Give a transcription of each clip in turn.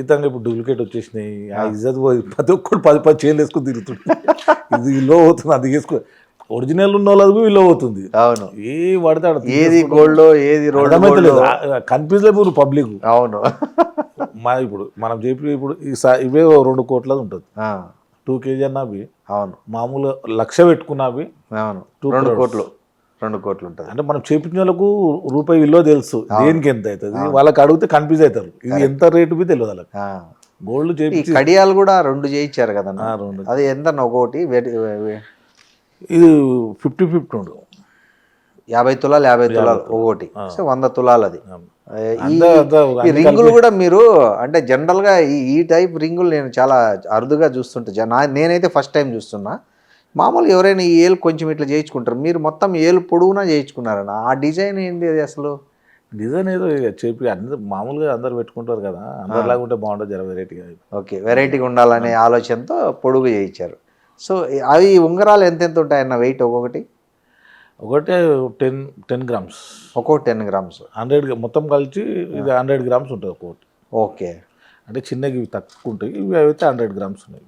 విపరీతంగా ఇప్పుడు డూప్లికేట్ వచ్చేసినాయి. ఆ ఇజ్జత్ పోయి ప్రతి ఒక్కరు 10 చైన్లు వేసుకుని తిరుగుతుంది. ఇది లో అవుతుంది, అది వేసుకో ఒరిజినల్ ఉన్న వాళ్ళకి వీళ్ళు అవుతుంది. అవును, ఏ పడతాడు ఏది గోల్డ్ ఏది రోడ్ కన్ఫ్యూజ్ అయిపోరు పబ్లిక్. అవును. ఇప్పుడు మనం చెప్పి ఇప్పుడు ఇవే 2 కోట్ల ఉంటుంది. 2 kg అన్నవి అవును మామూలు 1,00,000 పెట్టుకున్నవి. అవును 2 కోట్లు ఉంటుంది. అంటే మనం చేపించిన వాళ్ళకు రూపాయి విలువ తెలుసు, దేనికి ఎంత అవుతుంది. వాళ్ళకి అడిగితే కన్ఫ్యూజ్ అవుతారు, ఇది ఎంత రేటు బి తెలియదు వాళ్ళకి. గోల్డ్ చేపించి కడియాలు కూడా 2 చేయించారు కదా, 2 అది ఎంత ఒకటి ఇది 50-50 ఉండు. 50 తులాలు ఒకటి, 100 తులాలు అది. ఈ రింగులు కూడా మీరు అంటే జనరల్గా ఈ టైప్ రింగులు నేను చాలా అరుదుగా చూస్తుంటా. నేనైతే ఫస్ట్ టైం చూస్తున్నా. మామూలుగా ఎవరైనా ఈ ఏలు కొంచెం ఇట్లా చేయించుకుంటారు, మీరు మొత్తం ఏలు పొడవునా చేయించుకున్నారన్న. ఆ డిజైన్ ఏంటి అది అసలు? డిజైన్ ఏదో చెప్పి అందరూ మామూలుగా అందరు పెట్టుకుంటారు కదా, అందరిలాగా ఉంటే బాగుంటుంది, జర వెరైటీగా. ఓకే, వెరైటీగా ఉండాలనే ఆలోచనతో పొడుగు చేయించారు. సో అవి ఉంగరాలు ఎంతెంత ఉంటాయన్న వెయిట్ ఒక్కొక్కటి? ఒకటే 10 grams. ఒక్కొక్కటి 10 grams. 100 మొత్తం కలిసి ఇది 100 grams ఉంటుంది ఒక్కొక్కటి. ఓకే, అంటే చిన్నవి ఇవి తక్కువ ఉంటాయి, ఇవి అయితే 100 grams ఉన్నాయి.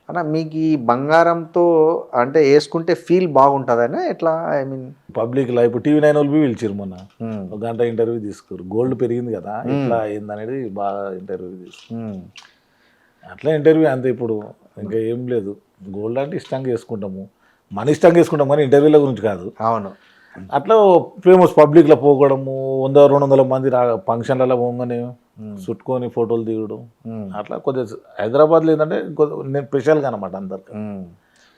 అన్న మీకు ఈ బంగారంతో అంటే వేసుకుంటే ఫీల్ బాగుంటుందనా ఎట్లా? ఐ మీన్ పబ్లిక్ లా ఇప్పుడు TV9 వాళ్ళు పిలిచారు మొన్న, 1 గంట ఇంటర్వ్యూ తీసుకురు. గోల్డ్ పెరిగింది కదా, ఇట్లా ఏందనేది బాగా ఇంటర్వ్యూ తీసుకురు. అట్లా ఇంటర్వ్యూ అంతే. ఇప్పుడు ఇంకా ఏం లేదు, గోల్డ్ అంటే ఇష్టంగా వేసుకుంటాము, మన ఇష్టంగా వేసుకుంటాం కానీ ఇంటర్వ్యూల గురించి కాదు. అవును, అట్లా ఫేమస్ పబ్లిక్లో పోగడము, 100-200 మంది ఫంక్షన్లలో పోగానే చుట్టుకొని ఫోటోలు దిగడం. అట్లా కొద్దిగా హైదరాబాద్లో ఏంటంటే నేను స్పెషల్గా అనమాట అందరికి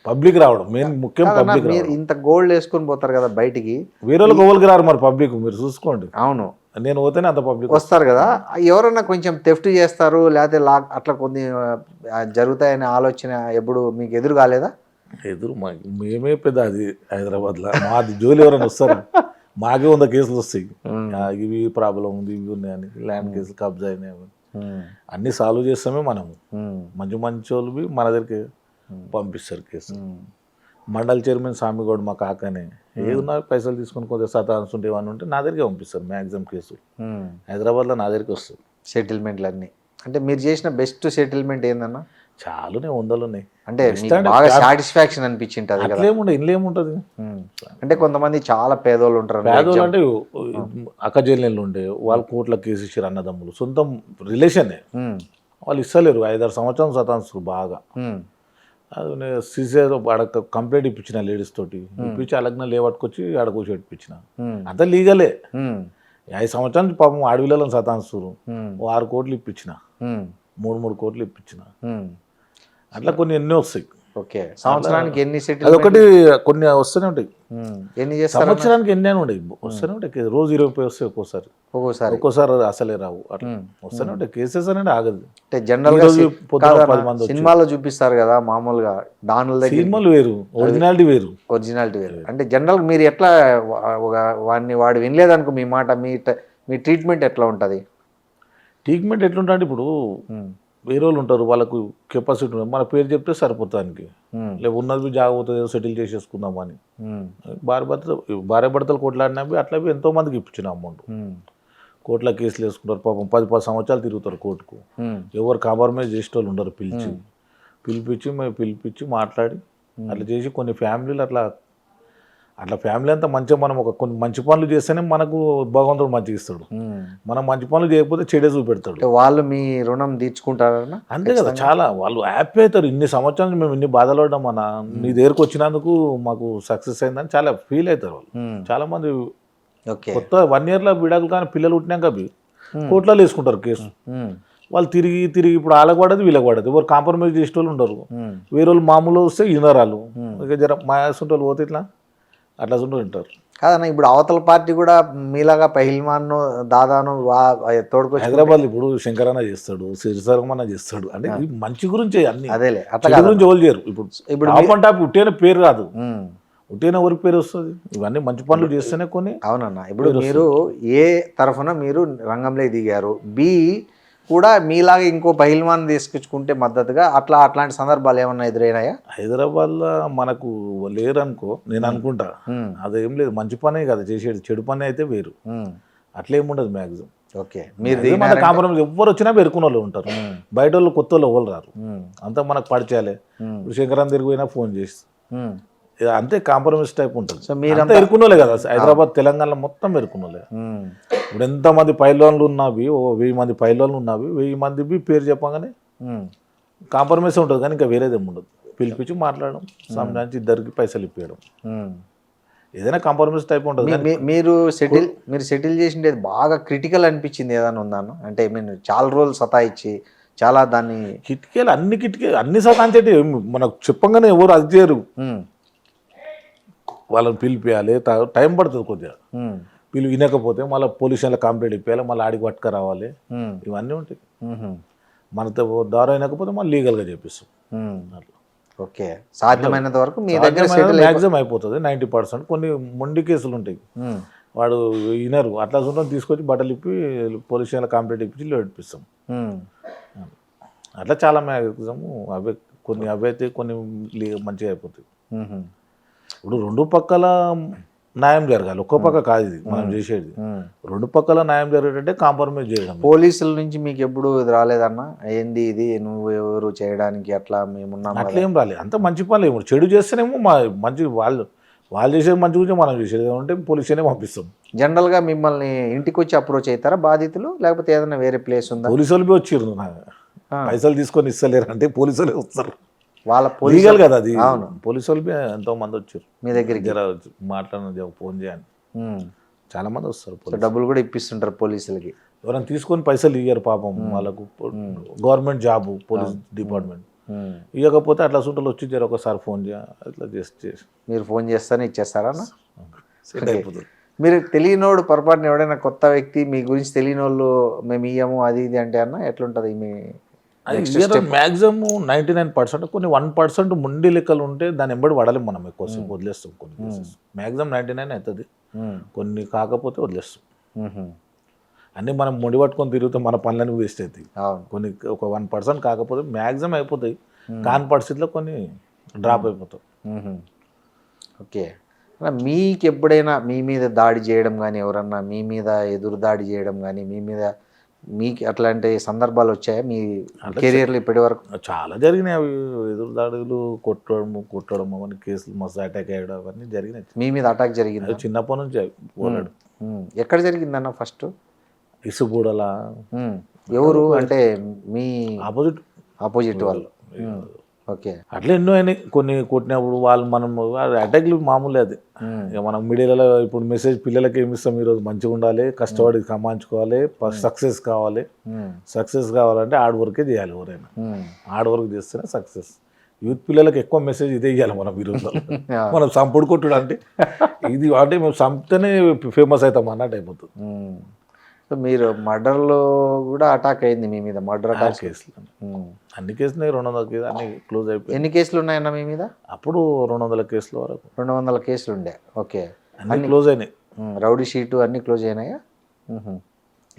పబ్లిక్ రావడం మెయిన్ ముఖ్యం. పబ్లిక్ ఇంత గోల్డ్ వేసుకొని పోతారు కదా బయటికి, వేరే వాళ్ళు గోల్కి రారు మరి పబ్లిక్, మీరు చూసుకోండి. అవును, నేను పోతేనే అంత పబ్లిక్ వస్తారు కదా. ఎవరన్నా కొంచెం థెఫ్ట్ చేస్తారు లేకపోతే అట్లా కొన్ని జరుగుతాయనే ఆలోచన ఎప్పుడు మీకు ఎదురు కాలేదా? ఎదురు మేమే పెద్ద అది హైదరాబాద్లో మాది జోలి ఎవరైనా వస్తారా? మాకే 100 కేసులు వస్తాయి, ఇవి ప్రాబ్లం ఉంది, ఇవి ఉన్నాయని, ల్యాండ్ కేసులు కబ్జా అయినాయి, అన్నీ సాల్వ్ చేస్తామే మనము. మంచి మంచి వాళ్ళు మన దగ్గరికి పంపిస్తారు కేసు. మండల్ చైర్మన్ స్వామిగౌడ్ మా కాకనే ఏదున్నా పైసలు తీసుకుని కొద్దిగా సతాన్స్ ఉంటే ఏమన్నా ఉంటే నా దగ్గరికి పంపిస్తారు. మ్యాక్సిమం కేసులు హైదరాబాద్లో నా దగ్గరికి వస్తుంది. సెటిల్మెంట్లు అన్నీ అంటే మీరు చేసిన బెస్ట్ సెటిల్మెంట్ ఏందన్నా? చాలానే 100 ఉన్నాయి. అంటే బాగా సాటిస్ఫాక్షన్ అనిపించింది. అట్లేముండదు, ఇంట్లో ఏముంటుంది. అంటే కొంతమంది చాలా పేదోళ్ళు ఉంటారు. పేదోళ్ళు అంటే అక్క చెల్లెళ్ళు ఉండే వాళ్ళు కోట్ల కేసు ఇచ్చారు, అన్నదమ్ములు సొంతం రిలేషనే, వాళ్ళు ఇస్తలేరు. 5-6 సంవత్సరాలు సతాన్సులు బాగా. అది నేను సీసీఐలో అడగ కంప్లైంట్ ఇప్పించిన, లేడీస్ తోటి ఇప్పించి అలగ్న లేవట్టుకొచ్చి అడగూసి పెట్టించిన. అంతా లీగలే. 5 సంవత్సరాల నుంచి పాపం అడవిలలో సతాన్సులు 6 కోట్లు ఇప్పించిన, 3 కోట్లు ఇప్పించిన. అట్లా కొన్ని ఎన్నో వస్తాయి. ఓకే, సంవత్సరానికి ఎన్ని సెటిల్? అదొకటి కొన్ని వస్తూనే ఉంటాయి. ఎన్ని చేస్తారు? సంవత్సరానికి ఎన్ని అని ఉంటాయి, వస్తూనే ఉంటాయి. రోజు 20 వస్తాయి, ఒక్కోసారి అసలే రావు. అట్లా వస్తూనే ఉంటాయి కేసెస్ అనేది ఆగదు. అంటే జనరల్గా 10 మంది సినిమాలో చూపిస్తారు కదా మామూలుగా, డానుల దగ్గర సినిమాలు వేరు, ఒరిజినాలిటీ వేరు. అంటే జనరల్ మీరు ఎట్లా వాడు వినలేదనుకో మీ మాట, మీ ట్రీట్మెంట్ ఎట్లా ఉంటుంది? ట్రీట్మెంట్ ఎట్లుంటుంది, ఇప్పుడు వేరే వాళ్ళు ఉంటారు, వాళ్ళకు కెపాసిటీ ఉంటుంది, మన పేరు చెప్తే సరిపోతానికి, లేక ఉన్నది జాగ్రత్త ఏదో సెటిల్ చేసేసుకుందామని. భార్య భర్తలు కొట్లాడినవి అట్లా ఎంతో మందికి ఇప్పించిన అమౌంట్. కోర్టులో కేసులు వేసుకుంటారు, పాపం 10 సంవత్సరాలు తిరుగుతారు కోర్టుకు. ఎవరు కాంప్రమైజ్ చేసే వాళ్ళు ఉండరు, పిలిపించి మాట్లాడి అట్లా చేసి కొన్ని ఫ్యామిలీలు అట్లా ఫ్యామిలీ అంతా మంచిగా మనం కొన్ని మంచి పనులు చేస్తేనే మనకు భగవంతుడు మంచిగా ఇస్తాడు. మనం మంచి పనులు చేయకపోతే చెడే చూపెడతాడు. వాళ్ళు మీ రుణం తీర్చుకుంటారన్నా అంతే కదా. చాలా వాళ్ళు హ్యాపీ అవుతారు, ఇన్ని సంవత్సరాలు మేము ఇన్ని బాధలు పడ్డాం అన్న, నీ దగ్గరకు వచ్చినందుకు మాకు సక్సెస్ అయిందని చాలా ఫీల్ అవుతారు వాళ్ళు. చాలా మంది కొత్త 1 yearలో విడాకులు కానీ పిల్లలు పుట్టినాక కోర్టులలో వేసుకుంటారు కేసు. వాళ్ళు తిరిగి ఇప్పుడు వాళ్ళకి పడదు వీళ్ళకి పడదు, ఎవరు కాంప్రమైజ్ చేసే వాళ్ళు ఉండరు. వేరే వాళ్ళు మామూలు వస్తే ఇనరాలు, ఇక జర మాయాసుంటే వాళ్ళు పోతే ఇట్లా అట్లా ఉంటారు. కాదన్న, ఇప్పుడు అవతల పార్టీ కూడా మీలాగా పహిల్మాన్ దాదాను తోడుకొచ్చి హైదరాబాద్ ఇప్పుడు శంకరన్న చేస్తాడు, సిరిసరమన్న చేస్తాడు, అంటే మంచి గురించి అన్ని. అదేలే, అట్లా గురించి ఎవరు చేయరు. ఇప్పుడు టాప్ అండ్ టాప్ ఉట్టేన పేరు రాదు, ఉట్టేన ఎవరికి పేరు వస్తుంది, ఇవన్నీ మంచి పనులు చేస్తేనే కొన్ని. అవునన్నా, ఇప్పుడు మీరు ఏ తరఫున మీరు రంగంలో దిగారు, బి కూడా మీలాగా ఇంకో పహిల్మాన్ తీసుకొచ్చుకుంటే మద్దతుగా అట్లాంటి సందర్భాలు ఏమన్నా ఎదురైనాయా? హైదరాబాద్లో మనకు లేరనుకో నేను అనుకుంటా. అదేం లేదు, మంచి పనే కదా చేసేది, చెడు పని అయితే వేరు. అట్లేముండదు మ్యాక్సిమం. ఓకే. మీరు మన దిగినారంటే కాంప్రమైజ్ ఎవరు వచ్చినా పెరుకున్న వాళ్ళు ఉంటారు, బయట వాళ్ళు కొత్త వాళ్ళు ఎవరు రారు, అంతా మనకు పరిచయాలే. ఇప్పుడు శంకరాన్ని తిరిగి పోయినా ఫోన్ చేసి ఇక అంతే కాంప్రమైజ్ టైప్ ఉంటుంది. సో మీరంతా అంతా ఎరుకున్నోలే కదా, హైదరాబాద్ తెలంగాణలో మొత్తం ఎరుకున్నోలే. ఇప్పుడు ఎంతమంది పైలోన్లు ఉన్నవి, 1000 మంది పైలోన్లు ఉన్నవి, 1000 మంది పేరు చెప్పగానే కాంప్రమైజ్ ఉంటుంది, కానీ ఇంకా వేరేదేం ఉండదు. పిలిపించి మాట్లాడడం, సంబంధించి ఇద్దరికి పైసలు ఇప్పించడం, ఏదైనా కాంప్రమైజ్ టైప్ ఉంటుంది. కానీ మీరు సెటిల్ చేసిండేది బాగా క్రిటికల్ అనిపించింది ఏదైనా ఉందాను అంటే మీరు చాలా రోజులు సతాయిచ్చి చాలా దాన్ని కిటికీలు అన్ని సతాంచేటి మనకు చెప్పంగానే ఎవరు అది చేయరు. వాళ్ళని పిలిపియాలి, టైం పడుతుంది కొద్దిగా. వినకపోతే మళ్ళీ పోలీస్ స్టేషన్లో కంప్లైంట్ ఇప్పించాలి, మళ్ళీ ఆడికి పట్టుక రావాలి, ఇవన్నీ ఉంటాయి. మనతో ద్వారా అయినకపోతే మళ్ళీ లీగల్గా చేపిస్తాం. అట్లా ఓకే. సాధ్యమైనంత వరకు మీ దగ్గర మ్యాక్సిమం అయిపోతుంది 90%. కొన్ని మొండి కేసులు ఉంటాయి, వాడు వినరు, అట్లా చూడడం తీసుకొచ్చి బట్టలు ఇప్పి పోలీస్ స్టేషన్లో కంప్లైంట్ ఇప్పించి ఏడిపిస్తాం. అట్లా చాలా మ్యాక్సిమం అవే, కొన్ని అవే అయితే కొన్ని మంచిగా అయిపోతాయి. ఇప్పుడు రెండు పక్కల న్యాయం జరగాలి, ఒక్క పక్క కాదు ఇది మనం చేసేది. రెండు పక్కల న్యాయం జరిగేటంటే కాంప్రమైజ్ చేయడం. పోలీసుల నుంచి మీకు ఎప్పుడు ఇది రాలేదన్నా, ఏంది ఇది నువ్వు ఎవరు చేయడానికి అట్లా మేమున్నాం అట్లా ఏం రాలేదు. అంత మంచి పనులు ఏమో, చెడు చేస్తేనేమో మా మంచి వాళ్ళు చేసేది మంచి గురించి మనం చేసేది ఉంటే పోలీస్ స్టేషనే పంపిస్తాం. జనరల్గా మిమ్మల్ని ఇంటికి వచ్చి అప్రోచ్ అవుతారా బాధితులు, లేకపోతే ఏదైనా వేరే ప్లేస్ ఉందా? పోలీసు వాళ్ళు వచ్చిర్రు, పైసలు తీసుకొని ఇస్తలేరు అంటే పోలీసు వాళ్ళే వస్తారు. వాళ్ళ లీగల్ కదా అది. అవును, పోలీసు వాళ్ళు ఎంతో మంది వచ్చారు మీ దగ్గరికి, జర మాట్లాడిన ఫోన్ చేయండి, చాలా మంది వస్తారు. డబ్బులు కూడా ఇప్పిస్తుంటారు పోలీసులకి. ఎవరైనా తీసుకొని పైసలు ఇయ్యారు పాపం, వాళ్ళకు గవర్నమెంట్ జాబ్ పోలీస్ డిపార్ట్మెంట్ ఇవ్వకపోతే అట్లా సూటలు వచ్చి జర ఒకసారి ఫోన్ అట్లా చేసి మీరు ఫోన్ చేస్తానే ఇచ్చేస్తారా? సెట్ అయిపోతుంది. మీరు తెలియనోడు పొరపాటున ఎవడైనా కొత్త వ్యక్తి మీ గురించి తెలియని వాళ్ళు మేము ఇయ్యము అది ఇది అంటే అన్న ఎట్లుంటుంది మీ మ్యాక్సిమం 99%? కొన్ని 1% ముండి లెక్కలు ఉంటే దాన్ని ఎంబడి పడలేము మనం, ఎక్కువసేపు వదిలేస్తాం. కొన్ని కేసెస్ మ్యాక్సిమం 99 అవుతుంది, కొన్ని కాకపోతే వదిలేస్తాం. అన్నీ మనం ముడి పట్టుకొని తిరిగితే మన పనులన్నీ వేస్ట్ అవుతాయి. కొన్ని ఒక 1% కాకపోతే మ్యాక్సిమం అయిపోతాయి, కాని పరిస్థితిలో కొన్ని డ్రాప్ అయిపోతాయి. ఓకే. మీకు ఎప్పుడైనా మీ మీద దాడి చేయడం కానీ, ఎవరన్నా మీ మీద ఎదురు దాడి చేయడం కానీ, మీ మీద మీకు అట్లాంటి సందర్భాలు వచ్చాయా మీ కెరియర్లో ఇప్పటి వరకు? చాలా జరిగినాయి అవి, ఎదురు దాడులు, కొట్టడం అవన్నీ, కేసులు మస్తు అటాక్ అయ్యడం అవన్నీ జరిగినాయి. మీ మీద అటాక్ జరిగింది చిన్నప్పటి నుంచి పోరాడు. ఎక్కడ జరిగిందన్న ఫస్ట్? ఇసుగూడలా. ఎవరు అంటే మీ ఆపోజిట్ వాళ్ళు? ఓకే. అట్లా ఎన్నో అయినాయి. కొన్ని కొట్టినప్పుడు వాళ్ళు మనం అటాక్లు మామూలే, అది ఇక మనం మీడియాలో ఇప్పుడు మెసేజ్ పిల్లలకి ఏమి ఇస్తాం, ఈరోజు మంచిగా ఉండాలి, కష్టపడి సంపాదించుకోవాలి, సక్సెస్ కావాలి. సక్సెస్ కావాలంటే హార్డ్ వర్కే చేయాలి, ఎవరైనా హార్డ్ వర్క్ చేస్తేనే సక్సెస్. యూత్ పిల్లలకి ఎక్కువ మెసేజ్ ఇదే ఇవ్వాలి మనం ఈరోజు. మనం సంపుడు కొట్టుడు అంటే ఇది, అంటే మేము సంపుతేనే ఫేమస్ అవుతాం అన్నట్టు అయిపోతుంది. సో మీరు మర్డర్లో కూడా అటాక్ అయింది మీ మీద? మర్డర్ అటాక్ కేసులు అన్ని కేసులు 200 కేసులు అన్ని క్లోజ్ అయిపోయి. ఎన్ని కేసులు ఉన్నాయన్న మీ మీద? అప్పుడు 200 కేసుల వరకు. 200 కేసులు ఉండే. ఓకే. అన్ని క్లోజ్ అయినాయి, రౌడీ షీటు అన్ని క్లోజ్ అయినాయా?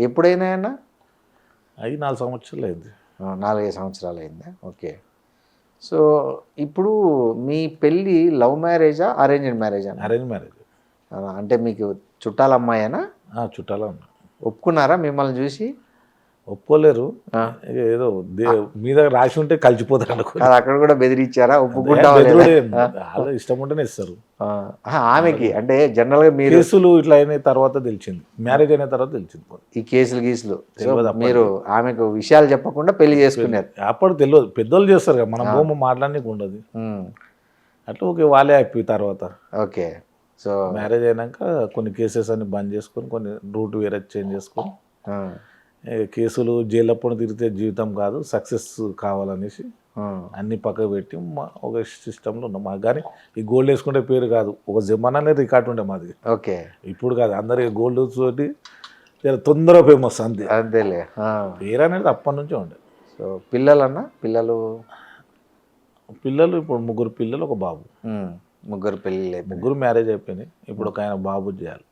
ఎప్పుడైనాయన్నా? 4 సంవత్సరాలు అయింది. 4-5 సంవత్సరాలు అయిందా? ఓకే. సో ఇప్పుడు మీ పెళ్ళి లవ్ మ్యారేజా అరేంజ్డ్ మ్యారేజా? Arrange marriage. అంటే మీకు చుట్టాల అమ్మాయేనా? చుట్టాల అమ్మాయి. ఒప్పుకున్నారా మిమ్మల్ని చూసి? ఒప్పుకోలేరు, ఏదో మీద రాసి ఉంటే కలిసిపోతాడు. అక్కడ కూడా బెదిరించారా? ఒప్పుకుంటా ఇష్టం ఉంటేనే ఇస్తారు ఆమెకి. అంటే జనరల్ గా మీరు కేసులు ఇట్లా అయిన తర్వాత తెలిసింది, మ్యారేజ్ అయిన తర్వాత తెలిసింది ఈ కేసులు గీసులు. మీరు ఆమెకు విషయాలు చెప్పకుండా పెళ్లి చేసుకున్నారు? అప్పుడు తెలియదు, పెద్దోళ్ళు చేస్తారు కదా, మన భూమి మాట్లాడడానికి ఉండదు. అట్లా ఓకే, వాళ్ళే అయిపోయి తర్వాత. ఓకే. సో మ్యారేజ్ అయినాక కొన్ని కేసెస్ అన్ని బంద్ చేసుకొని, కొన్ని రూట్ వేరే చేంజ్ చేసుకొని, కేసులు జైలప్పుడు తిరిగితే జీవితం కాదు, సక్సెస్ కావాలనేసి అన్ని పక్కకు పెట్టి ఒక సిస్టంలో ఉన్నాం. మాకు కానీ ఈ గోల్డ్ వేసుకుంటే పేరు కాదు, ఒక జమానానే రికార్డు ఉండే మాది. ఓకే. ఇప్పుడు కాదు, అందరు గోల్డ్ తోటి తొందరగా ఫేమస్ అంతే. అంతేలే, పేరు అనేది అప్పటి నుంచే ఉండే. సో పిల్లలు ఇప్పుడు 3 పిల్లలు, ఒక బాబు. 3 పెళ్ళి, 3 మ్యారేజ్ అయిపోయినాయి. ఇప్పుడు ఒక ఆయన బాబు చేయాలి.